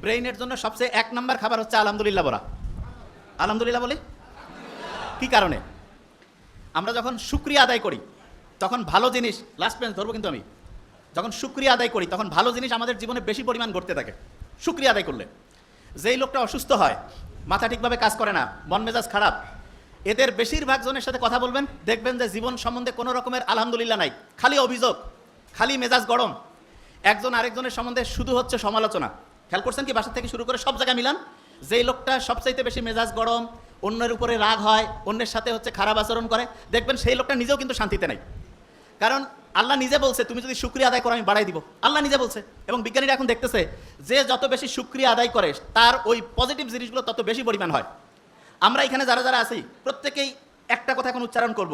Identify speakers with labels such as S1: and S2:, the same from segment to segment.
S1: ব্রেইনের জন্য সবচেয়ে এক নাম্বার খাবার হচ্ছে আলহামদুলিল্লাহ বলা। আলহামদুলিল্লাহ বলি কি কারণে? আমরা যখন শুকরিয়া আদায় করি তখন ভালো জিনিস, লাস্ট পেজ ধরবো কিন্তু আমি, যখন শুকরিয়া আদায় করি তখন ভালো জিনিস আমাদের জীবনে বেশি পরিমাণ ঘটতে থাকে শুকরিয়া আদায় করলে। যেই লোকটা অসুস্থ হয়, মাথা ঠিকভাবে কাজ করে না, মন মেজাজ খারাপ, এদের বেশিরভাগ জনের সাথে কথা বলবেন, দেখবেন যে জীবন সম্বন্ধে কোনো রকমের আলহামদুলিল্লাহ নাই, খালি অভিযোগ, খালি মেজাজ গরম। একজন আরেকজনের সম্বন্ধে শুধু হচ্ছে সমালোচনা। খেয়াল করছেন কি? বাসা থেকে শুরু করে সব জায়গায় মিলান, যেই লোকটা সবচাইতে বেশি মেজাজ গরম, অন্যের উপরে রাগ হয়, অন্যের সাথে হচ্ছে খারাপ আচরণ করে, দেখবেন সেই লোকটা নিজেও কিন্তু শান্তিতে নাই। কারণ আল্লাহ নিজে বলছে তুমি যদি শুকরিয়া আদায় করো আমি বাড়াই দিব, আল্লাহ নিজে বলছে। এবং বিজ্ঞানীরা এখন দেখতেছে যে যত বেশি শুকরিয়া আদায় করে তার ওই পজিটিভ জিনিসগুলো তত বেশি পরিমাণ হয়। আমরা এখানে যারা যারা আছি প্রত্যেকেই একটা কথা এখন উচ্চারণ করব,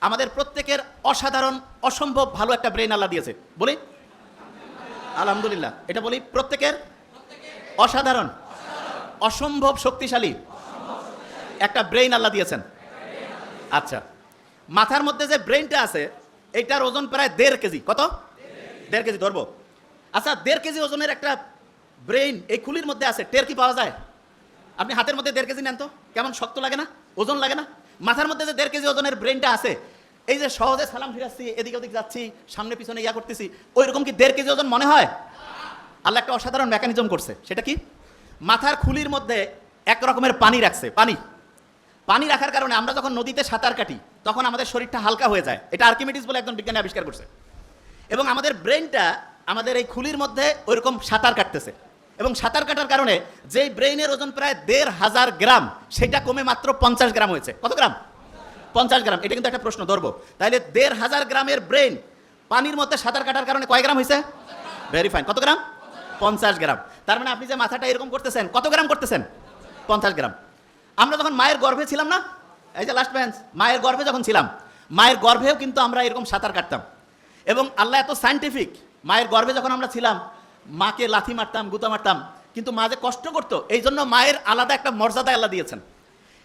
S1: আমাদের প্রত্যেকের অসাধারণ অসম্ভব ভালো একটা ব্রেন আল্লাহ দিয়েছে, বলি আলহামদুলিল্লাহ। এটা বলি প্রত্যেকের অসাধারণ অসম্ভব শক্তিশালী একটা ব্রেইন আল্লাহ দিয়েছেন। আচ্ছা, মাথার মধ্যে যে ব্রেইনটা আছে এইটার ওজন প্রায় 1.5 কেজি। কত? 1.5 কেজি ধরবো। আচ্ছা, 1.5 কেজি ওজনের একটা ব্রেইন এই খুলির মধ্যে আছে, টের কি পাওয়া যায়? আপনি হাতের মধ্যে 1.5 কেজি নেন তো, কেমন শক্ত লাগে না? ওজন লাগে না? মাথার মধ্যে যে 1.5 কেজি ওজনের ব্রেইনটা আছে, এই যে সহজে সালাম ফিরাচ্ছি, এদিকে ওদিক যাচ্ছি, সামনে পিছনে ইয়া করতেছি, ওই রকম কি 1.5 কেজি ওজন মনে হয়? আল্লাহ একটা অসাধারণ মেকানিজম করছে। সেটা কি? মাথার খুলির মধ্যে এক রকমের পানি রাখছে। পানি রাখার কারণে আমরা যখন নদীতে সাঁতার কাটি তখন আমাদের শরীরটা হালকা হয়ে যায়। এটা আর্কিমিডিস বলে একজন বিজ্ঞানী আবিষ্কার করছে। এবং আমাদের ব্রেইনটা আমাদের এই খুলির মধ্যে ওইরকম সাঁতার কাটতেছে। এবং সাঁতার কাটার কারণে যেই ব্রেইনের ওজন প্রায় 1,500 গ্রাম, সেটা কমে মাত্র 50 গ্রাম হয়েছে। কত গ্রাম? 50 গ্রাম। এটা কিন্তু একটা প্রশ্ন ধরবো। তাহলে 1,500 গ্রামের ব্রেইন পানির মধ্যে সাঁতার কাটার কারণে কয় গ্রাম হয়েছে? Very fine. কত গ্রাম? 50 গ্রাম। তার মানে আপনি যে মাথাটা এরকম করতেছেন, কত গ্রাম করতেছেন? 50 গ্রাম। আমরা যখন মায়ের গর্ভে ছিলাম না, এই যে লাস্ট বেঞ্চ, মায়ের গর্ভে যখন ছিলাম, মায়ের গর্ভেও কিন্তু আমরা এরকম সাঁতার কাটতাম। এবং আল্লাহ এত সায়েন্টিফিক, মায়ের গর্ভে যখন আমরা ছিলাম মাকে লাথি মারতাম, গুতা মারতাম, কিন্তু মা যে কষ্ট করতো, এই জন্য মায়ের আলাদা একটা মর্যাদা আল্লাহ দিয়েছেন।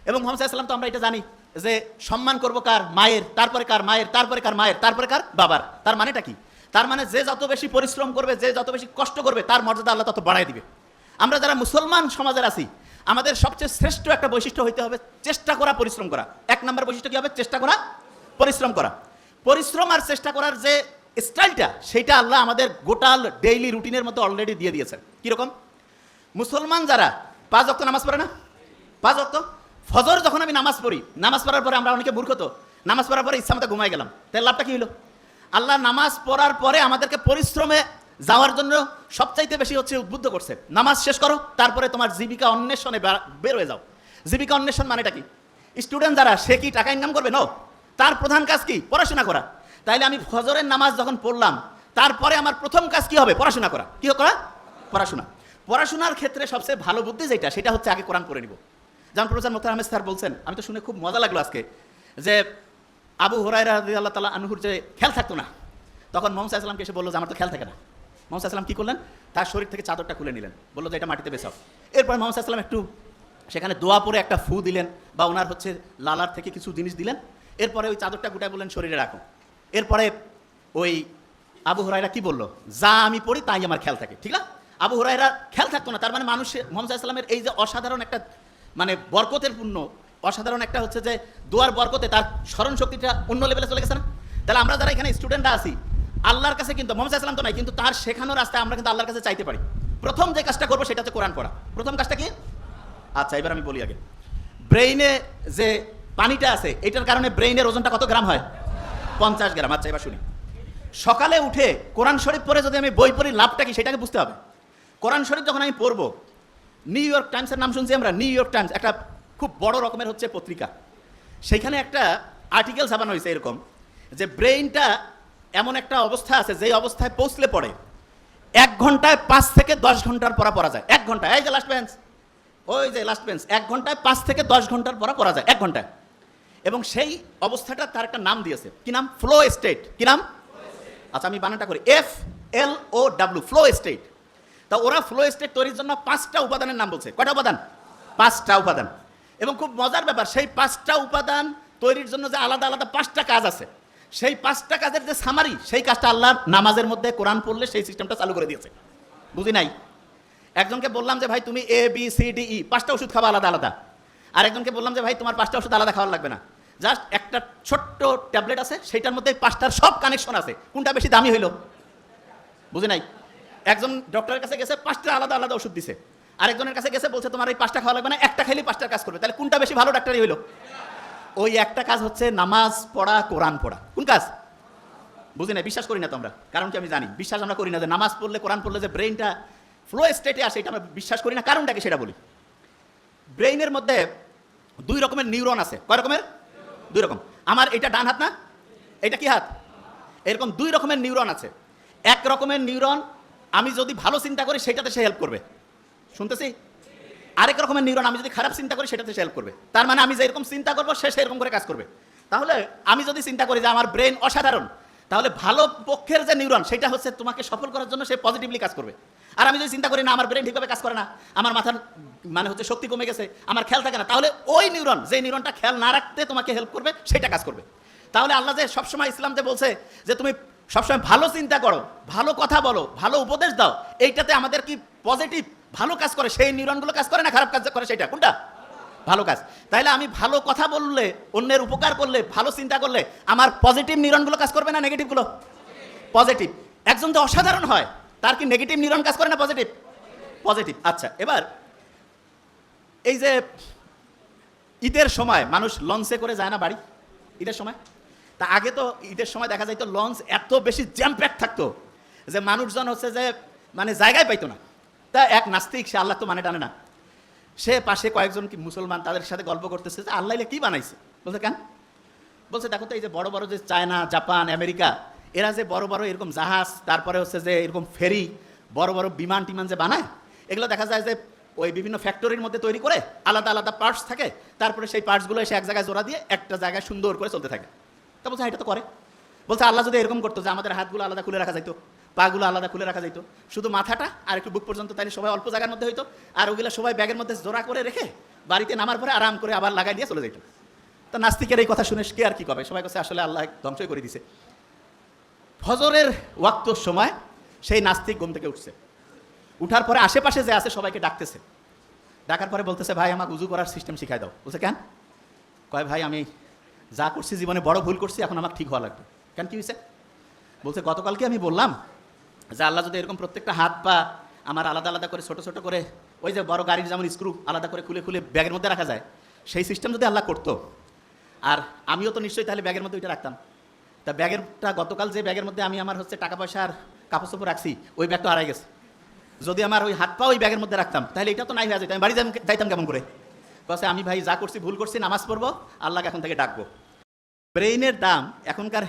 S1: এবং মোহাম্মদ সাল্লাল্লাহু আলাইহি ওয়াসাল্লাম তো আমরা এটা জানি যে সম্মান করবো কার? মায়ের, তারপরে কার? মায়ের, তারপরে কার? মায়ের, তারপরে কার? বাবার। তার মানেটা কি? তার মানে যে যত বেশি পরিশ্রম করবে, যে যত বেশি কষ্ট করবে, তার মর্যাদা আল্লাহ তত বাড়ায় দিবে। আমরা যারা মুসলমান সমাজের আছি, আমাদের সবচেয়ে শ্রেষ্ঠ একটা বৈশিষ্ট্য হইতে হবে চেষ্টা করা, পরিশ্রম করা। 1 নম্বর বৈশিষ্ট্য কি হবে? চেষ্টা করা, পরিশ্রম করা। পরিশ্রম আর চেষ্টা করার যে স্টাইলটা, সেটা আল্লাহ আমাদের গোটাল ডেইলি রুটিনের মধ্যে অলরেডি দিয়ে দিয়েছেন। কীরকম? মুসলমান যারা 5 ওয়াক্ত নামাজ পড়ে না, 5 ওয়াক্ত ফজর যখন আমি নামাজ পড়ি, নামাজ পড়ার পরে আমরা অনেকে মূর্খ তো, নামাজ পড়ার পরে ইচ্ছা মতো ঘুমাই গেলাম, তাই লাভটা কি হলো? আল্লাহ নামাজ পড়ার পরে আমাদেরকে পরিশ্রমে যাওয়ার জন্য সবচাইতে বেশি হচ্ছে উদ্বুদ্ধ করছে। নামাজ শেষ করো, তারপরে তোমার জীবিকা অন্বেষণে বের হয়ে যাও। জীবিকা অন্বেষণ মানেটা কি? স্টুডেন্ট যারা, সে কি টাকা ইনকাম করবে? নো, তার প্রধান কাজ কি? পড়াশোনা করা। তাইলে আমি ফজরের নামাজ যখন পড়লাম, তারপরে আমার প্রথম কাজ কি হবে? পড়াশোনা করা। কি করা? পড়াশোনা। পড়াশোনার ক্ষেত্রে সবচেয়ে ভালো বুদ্ধি যেটা, সেটা হচ্ছে আগে কোরআন পড়ে নিব। যেমন প্রফেসর মুখতার আহমেদ স্যার বলছেন, আমি তো শুনে খুব মজা লাগলো আজকে, যে আবু হুরায়রা রাদিয়াল্লাহু তাআলা আনহুর যে খেয়াল থাকতো না, তখন মুহাম্মদ সাল্লাল্লাহু আলাইহি ওয়াসাল্লামকে এসে বললো যে আমার তো খেয়াল থাকে না। মুহাম্মদ সাল্লাল্লাহু আলাইহি ওয়াসাল্লাম কি করলেন? তার শরীর থেকে চাদরটা খুলে নিলেন, বললো যে এটা মাটিতে বেছাও। এরপর মুহাম্মদ সাল্লাল্লাহু আলাইহি ওয়াসাল্লাম একটু সেখানে দোয়া পরে একটা ফু দিলেন, বা ওনার হচ্ছে লালার থেকে কিছু জিনিস দিলেন। এরপরে ওই চাদরটা গুটায় বললেন শরীরে রাখো। এরপরে ওই আবু হুরায়রা কি বললো? যা আমি পড়ি তাই আমার খেয়াল থাকে। ঠিক না? আবু হুরায়রা খেয়াল থাকতো না, তার মানে মানুষের মুহাম্মদ সাল্লাল্লাহু আলাইহি ওয়াসাল্লামের এই যে অসাধারণ একটা মানে বরকতের পূর্ণ, অসাধারণ একটা হচ্ছে যে দোয়ার বরকতে তার স্মরণ শক্তিটা অন্য লেভেলে চলে গেছে না? তাহলে আমরা যারা এখানে স্টুডেন্টরা আছি, আল্লাহর কাছে কিন্তু মুহাম্মদ সাল্লাল্লাহু আলাইহি ওয়াসাল্লাম তো নাই, কিন্তু তার শেখানোর রাস্তায় আমরা কিন্তু আল্লাহর কাছে চাইতে পারি। প্রথম যে কাজটা করবো সেটা হচ্ছে কোরআন পড়া। প্রথম কাজটা কি? আচ্ছা, এবার আমি বলি আগে, ব্রেইনে যে পানিটা আছে, এটার কারণে ব্রেইনের ওজনটা কত গ্রাম হয়? 50 গ্রাম। আচ্ছা, এবার শুনি, সকালে উঠে কোরআন শরীফ পড়ে যদি আমি বই পড়ি, লাভটা কি সেটাকে বুঝতে হবে। কোরআন শরীফ যখন আমি পড়বো, নিউ ইয়র্ক টাইমসের নাম শুনছি আমরা, নিউ ইয়র্ক টাইমস একটা খুব বড় রকমের হচ্ছে পত্রিকা, সেখানে একটা আর্টিকেল ছাপানো হয়েছে এরকম, যে ব্রেইনটা এমন একটা অবস্থা আছে, যেই অবস্থায় পৌঁছলে পড়ে 1 ঘন্টায় 5 থেকে 10 ঘন্টার পড়া যায়। 1 ঘন্টায়, এই যে লাস্ট বেঞ্চ, ওই যে লাস্ট বেঞ্চ, 1 ঘন্টায় 5 থেকে 10 ঘন্টার পড়া যায় 1 ঘন্টায়। এবং সেই অবস্থাটা তার একটা নাম দিয়েছে। কি নাম? Flow state. কি নাম? আচ্ছা, আমি বানানটা করি, FLOW, ফ্লো স্টেট। তা ওরা ফ্লো স্টেট তৈরির জন্য 5টা উপাদানের নাম বলছে। কয়টা উপাদান? 5টা উপাদান। এবং খুব মজার ব্যাপার, সেই 5টা উপাদান তৈরির জন্য যে আলাদা আলাদা 5টা কাজ আছে, সেই 5টা কাজের যে সামারি, সেই কাজটা আল্লাহ নামাজের মধ্যে কোরআন পড়লে সেই সিস্টেমটা চালু করে দিয়েছে। বুঝি নাই? একজনকে বললাম যে ভাই তুমি ABCDE 5টা ওষুধ খাবা আলাদা আলাদা, আর একজনকে বললাম যে ভাই তোমার 5টা ওষুধ আলাদা খাওয়ার লাগবে না, জাস্ট একটা ছোট্ট ট্যাবলেট আছে, সেটার মধ্যে 5টার সব কানেকশন আছে, কোনটা বেশি দামি হইলো? বুঝে নাই? একজন ডক্টরের কাছে গেছে 5টা আলাদা আলাদা ওষুধ দিছে, আরেকজনের কাছে গেছে বলছে তোমার এই 5টা খাওয়া লাগবে না, একটা খাইলে 5টার কাজ করবে, তাহলে কোনটা বেশি ভালো ডাক্তারই হইলো? ওই একটা কাজ হচ্ছে নামাজ পড়া, কোরআন পড়া। কোন কাজ? বুঝি না, বিশ্বাস করি না তো আমরা, কারণ কি আমি জানি, বিশ্বাস আমরা করি না যে নামাজ পড়লে, কোরআন পড়লে যে ব্রেইনটা ফ্লো স্টেটে আসে, এটা আমরা বিশ্বাস করি না। কারণটা কি সেটা বলি। ব্রেইনের মধ্যে 2 রকমের নিউরন আছে। কয় রকমের? 2 রকম। আমার এটা ডান হাত না, এটা কি হাত? এরকম 2 রকমের নিউরন আছে। এক রকমের নিউরন আমি যদি ভালো চিন্তা করি সেটাতে সে হেল্প করবে, শুনতেছি। আরেক রকমের নিউরন আমি যদি খারাপ চিন্তা করি সেটাতে সে হেল্প করবে। তার মানে আমি যেরকম চিন্তা করবো সে সেরকম করে কাজ করবে। তাহলে আমি যদি চিন্তা করি যে আমার ব্রেন অসাধারণ, তাহলে ভালো পক্ষের যে নিউরন সেটা হচ্ছে তোমাকে সফল করার জন্য সে পজিটিভলি কাজ করবে। আর আমি যদি চিন্তা করি না আমার ব্রেন ঠিকভাবে কাজ করে না, আমার মাথার মানে হচ্ছে শক্তি কমে গেছে, আমার খেয়াল থাকে না, তাহলে ওই নিউরন, যে নিউরনটা খেয়াল না রাখতে তোমাকে হেল্প করবে, সেটা কাজ করবে। তাহলে আল্লাহ যে সবসময় ইসলাম যে বলছে যে তুমি সবসময় ভালো চিন্তা করো, ভালো কথা বলো, ভালো উপদেশ দাও, এইটাতে আমাদের কি পজিটিভ ভালো কাজ করে, সেই নিউরনগুলো কাজ করে না খারাপ কাজ করে? সেটা কোনটা? ভালো কাজ। তাইলে আমি ভালো কথা বললে, অন্যের উপকার করলে, ভালো চিন্তা করলে আমার পজিটিভ নিউরনগুলো কাজ করবে না নেগেটিভগুলো? পজিটিভ। একজন তো অসাধারণ হয়, তার কি নেগেটিভ নিউরন কাজ করে না পজিটিভ? পজিটিভ। আচ্ছা, এবার এই যে ঈদের সময় মানুষ লঞ্চে করে যায় না বাড়ি, ঈদের সময়? তা আগে তো ঈদের সময় দেখা যাইতো লঞ্চ এত বেশি জ্যাম প্যাক থাকতো যে মানুষজন হচ্ছে যে মানে জায়গায় পাইতো না। তা এক নাস্তিক, সে আল্লাহ তো মানে টানে না, সে পাশে কয়েকজন কি মুসলমান, তাদের সাথে গল্প করতেছে যে আল্লাহ কি বানাইছে। বলছে কেন? বলছে দেখো তো এই যে বড় বড় যে চায়না, জাপান, আমেরিকা, এরা যে বড় বড় এরকম জাহাজ, তারপরে হচ্ছে যে এরকম ফেরি, বড় বড় বিমান টিমান যে বানায়, এগুলো দেখা যায় যে ওই বিভিন্ন ফ্যাক্টরির মধ্যে তৈরি করে, আলাদা আলাদা পার্টস থাকে, তারপরে সেই পার্টসগুলো এসে এক জায়গায় জোড়া দিয়ে একটা জায়গায় সুন্দর করে চলতে থাকে। তা বলছে এটা তো করে। বলছে আল্লাহ যদি এরকম করতো যে আমাদের হাতগুলো আলাদা খুলে রাখা যাইতো, পাগুলো আলাদা খুলে রাখা যাইতো, শুধু মাথাটা আর একটু বুক পর্যন্ত, তাহলে সবাই অল্প জায়গার মধ্যে হইতো, আর ওগুলো সবাই ব্যাগের মধ্যে জোড়া করে রেখে বাড়িতে নামার পরে আরাম করে আবার লাগাই দিয়ে চলে যেত। তা নাস্তিকের এই কথা শুনে কে আর কি কবে, সবাই কাছে আসলে আল্লাহ ধ্বংসই করে দিছে। ফজরের ওয়াক্তর সময় সেই নাস্তিক ঘুম থেকে উঠছে, উঠার পরে আশেপাশে যে আছে সবাইকে ডাকতেছে, ডাকার পরে বলতেছে ভাই আমাকে উজু করার সিস্টেম শিখাই দাও। বলছে কেন? কয় ভাই আমি যা করছি জীবনে বড় ভুল করছি, এখন আমার ঠিক হওয়া লাগবে। কেন, কি হয়েছে? বলছে গতকালকে আমি বললাম যে আল্লাহ যদি এরকম প্রত্যেকটা হাত পা আমার আলাদা আলাদা করে ছোট ছোট করে, ওই যে বড় গাড়ির যেমন স্ক্রু আলাদা করে খুলে খুলে ব্যাগের মধ্যে রাখা যায়, সেই সিস্টেম যদি আল্লাহ করতো, আর আমিও তো নিশ্চয়ই তাহলে ব্যাগের মধ্যে ওইটা রাখতাম। তা ব্যাগেরটা গতকাল যে ব্যাগের মধ্যে আমি আমার হচ্ছে টাকা পয়সা আর কাপড় চোপড় রাখছি, ওই ব্যাগটা হারাই গেছে। যদি আমার ওই হাত পা ওই ব্যাগের মধ্যে রাখতাম তাহলে এটা তো নাই হয়ে যেত, আমি বাড়ি যাইতাম কেমন করে? বলছে আমি ভাই যা করছি ভুল করছি, নামাজ পড়বো, আল্লাহকে এখন থেকে ডাকবো। ব্রেইনের দাম এখনকার